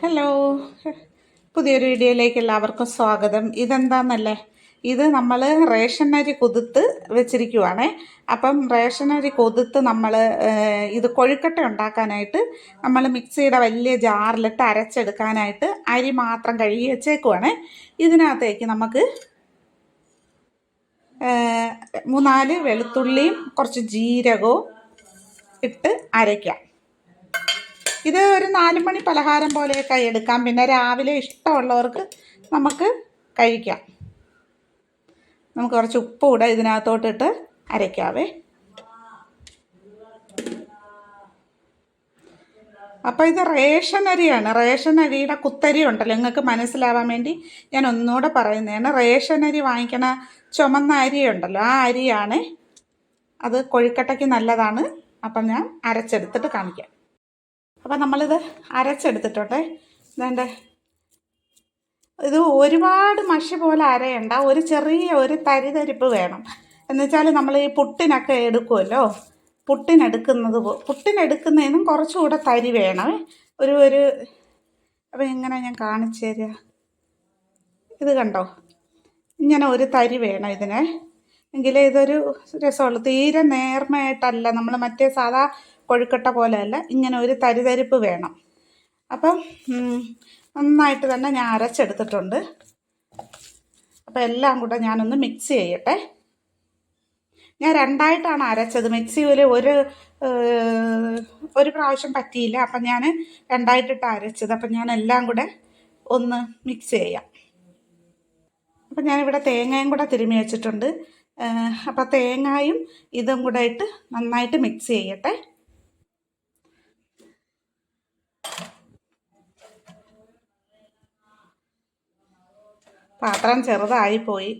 Hello, പുതിയൊരു വീഡിയോയിലേക്ക് എല്ലാവർക്കും സ്വാഗതം. ഇതെന്താണെന്നല്ലേ, ഇത് നമ്മൾ റേഷൻ അരി കുതിർത്ത് വെച്ചിരിക്കുവാണേ. അപ്പം റേഷൻ അരി കുതിർത്ത് നമ്മൾ ഇത് കൊഴുക്കട്ട ഉണ്ടാക്കാനായിട്ട് നമ്മൾ മിക്സിയുടെ വലിയ ജാറിലിട്ട് അരച്ചെടുക്കാനായിട്ട് അരി മാത്രം കഴുകി വെച്ചേക്കുവാണേ. ഇതിനകത്തേക്ക് നമുക്ക് 3-4 വെളുത്തുള്ളിയും കുറച്ച് ജീരകവും ഇട്ട് അരയ്ക്കാം. ഇത് ഒരു 4 മണി പലഹാരം പോലെയൊക്കെ എടുക്കാം. പിന്നെ രാവിലെ ഇഷ്ടമുള്ളവർക്ക് നമുക്ക് കഴിക്കാം. നമുക്ക് കുറച്ച് ഉപ്പ് കൂടെ ഇതിനകത്തോട്ടിട്ട് അരയ്ക്കാവേ. അപ്പോൾ ഇത് റേഷൻ അരിയാണ്. റേഷൻ അരിയുടെ കുത്തരി ഉണ്ടല്ലോ, നിങ്ങൾക്ക് മനസ്സിലാവാൻ വേണ്ടി ഞാൻ ഒന്നുകൂടെ പറയുന്നതാണ്. റേഷൻ അരി വാങ്ങിക്കണ ചുമന്ന അരി ഉണ്ടല്ലോ, ആ അരിയാണ്. അത് കൊഴുക്കട്ടയ്ക്ക് നല്ലതാണ്. അപ്പം ഞാൻ അരച്ചെടുത്തിട്ട് കാണിക്കാം. അപ്പം നമ്മളിത് അരച്ചെടുത്തിട്ടോട്ടെ. ഇതേണ്ട, ഇത് ഒരുപാട് മഷി പോലെ അരയണ്ട, ഒരു ചെറിയ ഒരു തരിതരിപ്പ് വേണം. എന്നുവെച്ചാൽ നമ്മൾ ഈ പുട്ടിനൊക്കെ എടുക്കുമല്ലോ, പുട്ടിനെടുക്കുന്നതിനും കുറച്ചുകൂടെ തരി വേണം. ഒരു അപ്പം എങ്ങനെ ഞാൻ കാണിച്ചു തരാം. ഇത് കണ്ടോ, ഇങ്ങനെ ഒരു തരി വേണം ഇതിന്, എങ്കിലേ ഇതൊരു രസമുള്ളൂ. തീരെ നേർമയായിട്ടല്ല, നമ്മൾ മറ്റേ സാധാ കൊഴുക്കട്ട പോലെയല്ല, ഇങ്ങനെ ഒരു തരിതരിപ്പ് വേണം. അപ്പം നന്നായിട്ട് തന്നെ ഞാൻ അരച്ചെടുത്തിട്ടുണ്ട്. അപ്പം എല്ലാം കൂടെ ഞാനൊന്ന് മിക്സ് ചെയ്യട്ടെ. ഞാൻ 2ആയിട്ടാണ് അരച്ചത്. മിക്സിയിൽ ഒരു പ്രാവശ്യം പറ്റിയില്ല, അപ്പം ഞാൻ 2ആയിട്ടിട്ട് അരച്ചത്. അപ്പം ഞാൻ എല്ലാം കൂടെ ഒന്ന് മിക്സ് ചെയ്യാം. അപ്പം ഞാനിവിടെ തേങ്ങയും കൂടെ തിരുമ്മി വെച്ചിട്ടുണ്ട്. അപ്പം തേങ്ങയും ഇതും കൂടെ ഇട്ട് നന്നായിട്ട് മിക്സ് ചെയ്യട്ടെ. പാത്രം ചെറുതായിപ്പോയി.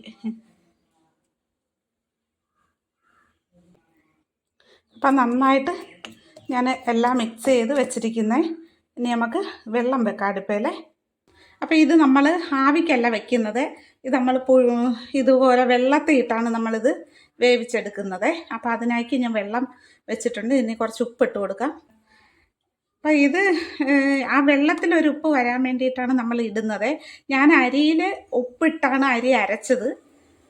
അപ്പം നന്നായിട്ട് ഞാൻ എല്ലാം മിക്സ് ചെയ്ത് വെച്ചിരിക്കുന്നത്. ഇനി നമുക്ക് വെള്ളം വെക്കാം അടുപ്പേലേ. അപ്പോൾ ഇത് നമ്മൾ ആവിക്കല്ല വെക്കുന്നത്, ഇത് നമ്മൾ ഇതുപോലെ വെള്ളത്തിൽ ഇട്ടാണ് നമ്മളിത് വേവിച്ചെടുക്കുന്നത്. അപ്പോൾ അതിനാക്കി ഞാൻ വെള്ളം വെച്ചിട്ടുണ്ട്. ഇനി കുറച്ച് ഉപ്പിട്ട് കൊടുക്കാം. അപ്പോൾ ഇത് ആ വെള്ളത്തിലൊരു ഉപ്പ് വരാൻ വേണ്ടിയിട്ടാണ് നമ്മൾ ഇടുന്നത്. ഞാൻ അരിയിൽ ഉപ്പിട്ടാണ് അരി അരച്ചത്,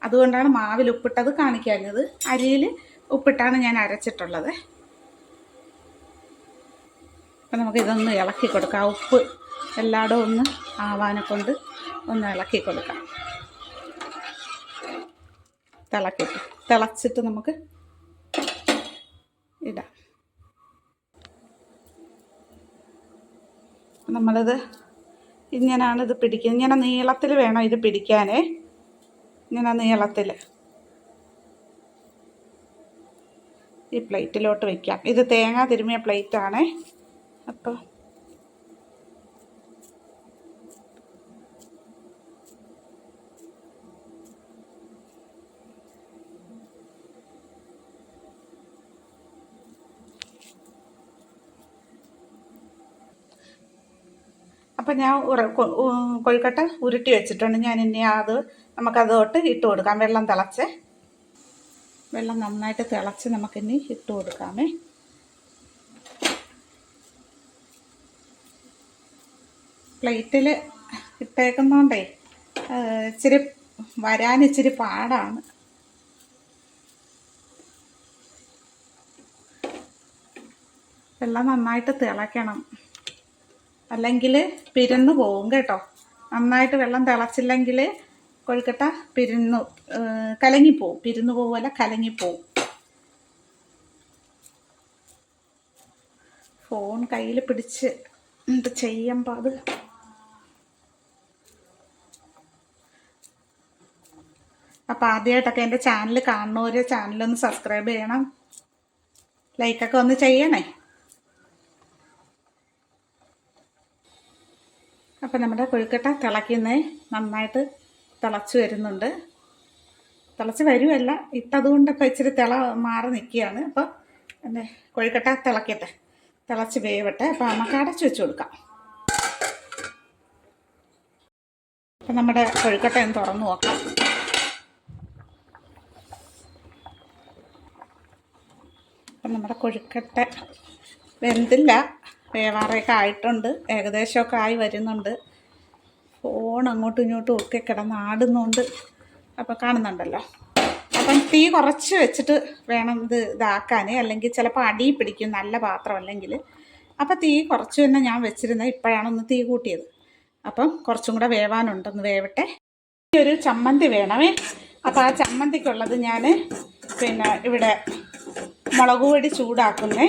അതുകൊണ്ടാണ് മാവിൽ ഉപ്പിട്ടത് കാണിക്കാഞ്ഞത്. അരിയിൽ ഉപ്പിട്ടാണ് ഞാൻ അരച്ചിട്ടുള്ളത്. അപ്പം നമുക്കിതൊന്ന് ഇളക്കി കൊടുക്കാം. ഉപ്പ് എല്ലായിടും ഒന്ന് ആവാനെ കൊണ്ട് ഒന്ന് ഇളക്കി കൊടുക്കാം. തിളച്ചിട്ട് നമുക്ക് ഇടാം. നമ്മളിത് ഇങ്ങനെയാണ് ഇത് പിടിക്കുന്നത്. ഇങ്ങനെ നീളത്തിൽ വേണം ഇത് പിടിക്കാനേ, ഇങ്ങനെ നീളത്തിൽ. ഈ പ്ലേറ്റിലോട്ട് വയ്ക്കാം. ഇത് തേങ്ങ തിരുമിയ പ്ലേറ്റാണേ. അപ്പോൾ ഞാൻ കൊഴുക്കട്ട ഉരുട്ടി വെച്ചിട്ടുണ്ട്. ഞാൻ ഇനി നമുക്കതോട്ട് ഇട്ട് കൊടുക്കാം. വെള്ളം നന്നായിട്ട് തിളച്ച് നമുക്കിനി ഇട്ട് കൊടുക്കാമേ. പ്ലേറ്റിൽ ഇട്ടേക്കുന്നോണ്ടേ ഇച്ചിരി വരാൻ ഇച്ചിരി പാടാണ്. വെള്ളം നന്നായിട്ട് തിളയ്ക്കണം, അല്ലെങ്കിൽ പിരിന്നു പോകും കേട്ടോ. നന്നായിട്ട് വെള്ളം തിളച്ചില്ലെങ്കിൽ കൊഴുക്കട്ട കലങ്ങിപ്പോവും. പിരിന്നു പോവുമല്ല, കലങ്ങിപ്പോവും. ഫോൺ കയ്യിൽ പിടിച്ച് എന്ത് ചെയ്യുമ്പോൾ അത് അപ്പോൾ ആദ്യമായിട്ടൊക്കെ എൻ്റെ ചാനൽ കാണുന്നവർ ചാനലൊന്ന് സബ്സ്ക്രൈബ് ചെയ്യണം, ലൈക്കൊക്കെ ഒന്ന് ചെയ്യണേ. അപ്പം നമ്മുടെ കൊഴുക്കട്ട നന്നായിട്ട് തിളച്ച് വരുന്നുണ്ട്. തിളച്ച് വരുമല്ല, ഇട്ടതുകൊണ്ടൊക്കെ ഇച്ചിരി മാറി നിൽക്കുകയാണ്. അപ്പോൾ എൻ്റെ കൊഴുക്കട്ട തിളച്ച് വേവട്ടെ. അപ്പോൾ നമുക്ക് അടച്ച് വെച്ച് കൊടുക്കാം. അപ്പം നമ്മുടെ കൊഴുക്കട്ട ഒന്ന് തുറന്ന് നോക്കാം. അപ്പം നമ്മുടെ കൊഴുക്കട്ട വെന്തില്ല, വേവാറൊക്കെ ആയിട്ടുണ്ട്, ഏകദേശമൊക്കെ ആയി വരുന്നുണ്ട്. ഫോൺ അങ്ങോട്ടും ഇങ്ങോട്ടും ഒക്കെ കിടന്ന് ആടുന്നുണ്ട്. അപ്പോൾ കാണുന്നുണ്ടല്ലോ. അപ്പം തീ കുറച്ച് വെച്ചിട്ട് വേണം ഇതാക്കാൻ, അല്ലെങ്കിൽ ചിലപ്പോൾ അടി പിടിക്കും നല്ല പാത്രം അല്ലെങ്കിൽ. അപ്പം തീ കുറച്ച് തന്നെ ഞാൻ വെച്ചിരുന്നത്, ഇപ്പോഴാണ് ഒന്ന് തീ കൂട്ടിയത്. അപ്പം കുറച്ചും കൂടെ വേവാനുണ്ടെന്ന് വേവട്ടെ. ഒരു ചമ്മന്തി വേണമേ. അപ്പോൾ ആ ചമ്മന്തിക്കുള്ളത് ഞാൻ പിന്നെ ഇവിടെ മുളക് പൊടി ചൂടാക്കുന്നേ.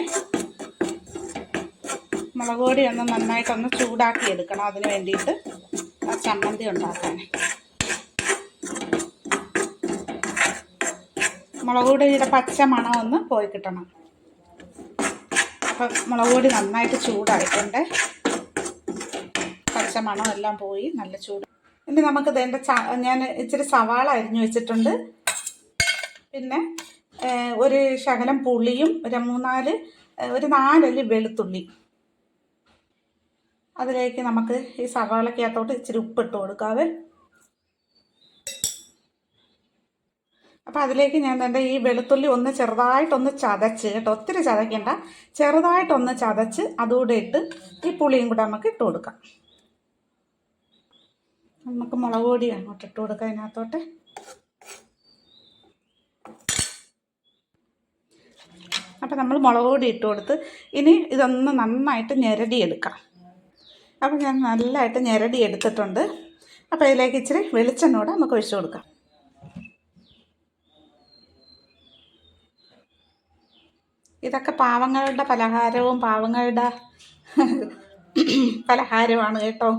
മുളക് പൊടി ഒന്ന് നന്നായിട്ടൊന്ന് ചൂടാക്കി എടുക്കണം അതിന് വേണ്ടിയിട്ട്, ആ ചമ്മന്തി ഉണ്ടാക്കാൻ. മുളക് പൊടിയുടെ പച്ച മണം ഒന്ന് പോയി കിട്ടണം. അപ്പം മുളക് പൊടി നന്നായിട്ട് ചൂടായിട്ടുണ്ട്, പച്ച മണം എല്ലാം പോയി, നല്ല ചൂട്. ഇനി നമുക്ക് ഇതിൻ്റെ ഞാൻ ഇച്ചിരി സവാള അരിഞ്ഞു വെച്ചിട്ടുണ്ട്. പിന്നെ ഒരു ശകലം പുളിയും ഒരു 4 അല്ലി വെളുത്തുള്ളി. അതിലേക്ക് നമുക്ക് ഈ സവാളക്കകത്തോട്ട് ഇച്ചിരി ഉപ്പിട്ട് കൊടുക്കാവേ. അപ്പോൾ അതിലേക്ക് ഞാൻ എൻ്റെ ഈ വെളുത്തുള്ളി ഒന്ന് ചെറുതായിട്ടൊന്ന് ചതച്ച് കേട്ടോ, ഒത്തിരി ചതയ്ക്കണ്ട, ചെറുതായിട്ടൊന്ന് ചതച്ച് അതുകൂടെ ഇട്ട് ഈ പുളിയും കൂടെ നമുക്ക് ഇട്ട് കൊടുക്കാം. നമുക്ക് മുളക് പൊടി അങ്ങോട്ട് ഇട്ട് കൊടുക്കാം അതിനകത്തോട്ട്. അപ്പം നമ്മൾ മുളക് പൊടി ഇട്ട് കൊടുത്ത് ഇനി ഇതൊന്ന് നന്നായിട്ട് ഞെരടിയെടുക്കാം. അപ്പം ഞാൻ നല്ലതായിട്ട് ഞെരടി എടുത്തിട്ടുണ്ട്. അപ്പോൾ ഇതിലേക്ക് ഇച്ചിരി വെളിച്ചെണ്ണ കൂടെ നമുക്ക് ഒഴിച്ചു കൊടുക്കാം. ഇതൊക്കെ പാവങ്ങളുടെ പലഹാരവും പാവങ്ങളുടെ പലഹാരമാണ് കേട്ടോ.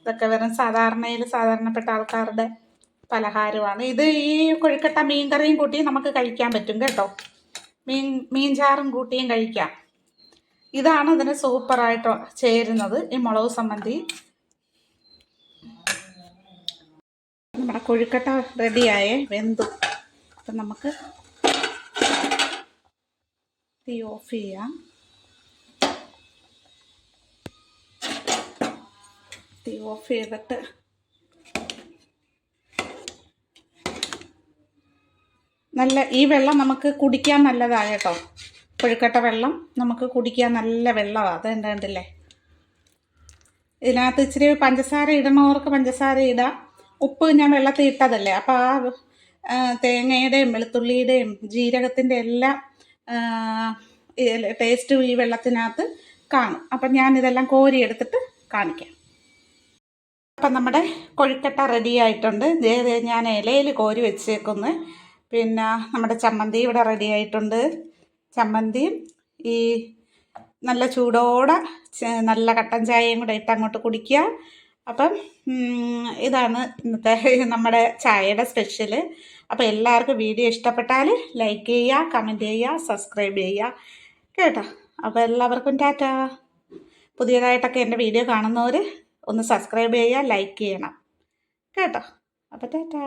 ഇതൊക്കെ വെറും സാധാരണപ്പെട്ട ആൾക്കാരുടെ പലഹാരമാണ്. ഇത് ഈ കൊഴുക്കട്ട മീൻ കറിയും കൂട്ടി നമുക്ക് കഴിക്കാൻ പറ്റും കേട്ടോ. മീൻ ചാറും കൂട്ടിയും കഴിക്കാം. ഇതാണ് ഇതിന് സൂപ്പറായിട്ട് ചേരുന്നത്, ഈ മുളക് സമ്മന്തി. നമ്മുടെ കൊഴുക്കട്ട റെഡിയായേ, വെന്തു. അപ്പം നമുക്ക് തീ ഓഫ് ചെയ്യാം. തീ ഓഫ് ചെയ്തിട്ട് ഈ വെള്ളം നമുക്ക് കുടിക്കാൻ നല്ലതാണ് കേട്ടോ. കൊഴുക്കട്ട വെള്ളം നമുക്ക് കുടിക്കാൻ നല്ല വെള്ളമാണ്. അത് കണ്ടില്ലേ. ഇതിനകത്ത് ഇച്ചിരി പഞ്ചസാര ഇടണവർക്ക് പഞ്ചസാര ഇടാം. ഉപ്പ് ഞാൻ വെള്ളത്തിൽ ഇട്ടതല്ലേ, അപ്പോൾ ആ തേങ്ങയുടെയും വെളുത്തുള്ളിയുടെയും ജീരകത്തിൻ്റെ എല്ലാം ടേസ്റ്റ് ഈ വെള്ളത്തിനകത്ത് കാണും. അപ്പം ഞാനിതെല്ലാം കോരിയെടുത്തിട്ട് കാണിക്കാം. അപ്പം നമ്മുടെ കൊഴുക്കട്ട റെഡി ആയിട്ടുണ്ട്. ഞാൻ ഇലയിൽ കോരി വെച്ചേക്കുന്നു. പിന്നെ നമ്മുടെ ചമ്മന്തി ഇവിടെ റെഡി ആയിട്ടുണ്ട്. ചമ്മന്തിയും ഈ നല്ല ചൂടോടെ നല്ല കട്ടൻ ചായയും കൂടെ ഇട്ട് അങ്ങോട്ട് കുടിക്കുക. അപ്പം ഇതാണ് ഇന്നത്തെ നമ്മുടെ ചായയുടെ സ്പെഷ്യൽ. അപ്പോൾ എല്ലാവർക്കും വീഡിയോ ഇഷ്ടപ്പെട്ടാൽ ലൈക്ക് ചെയ്യുക, കമൻറ്റ് ചെയ്യുക, സബ്സ്ക്രൈബ് ചെയ്യുക കേട്ടോ. അപ്പോൾ എല്ലാവർക്കും ടാറ്റാ. പുതിയതായിട്ടൊക്കെ എൻ്റെ വീഡിയോ കാണുന്നവർ ഒന്ന് സബ്സ്ക്രൈബ് ചെയ്യുക, ലൈക്ക് ചെയ്യണം കേട്ടോ. അപ്പോൾ ടാറ്റാ.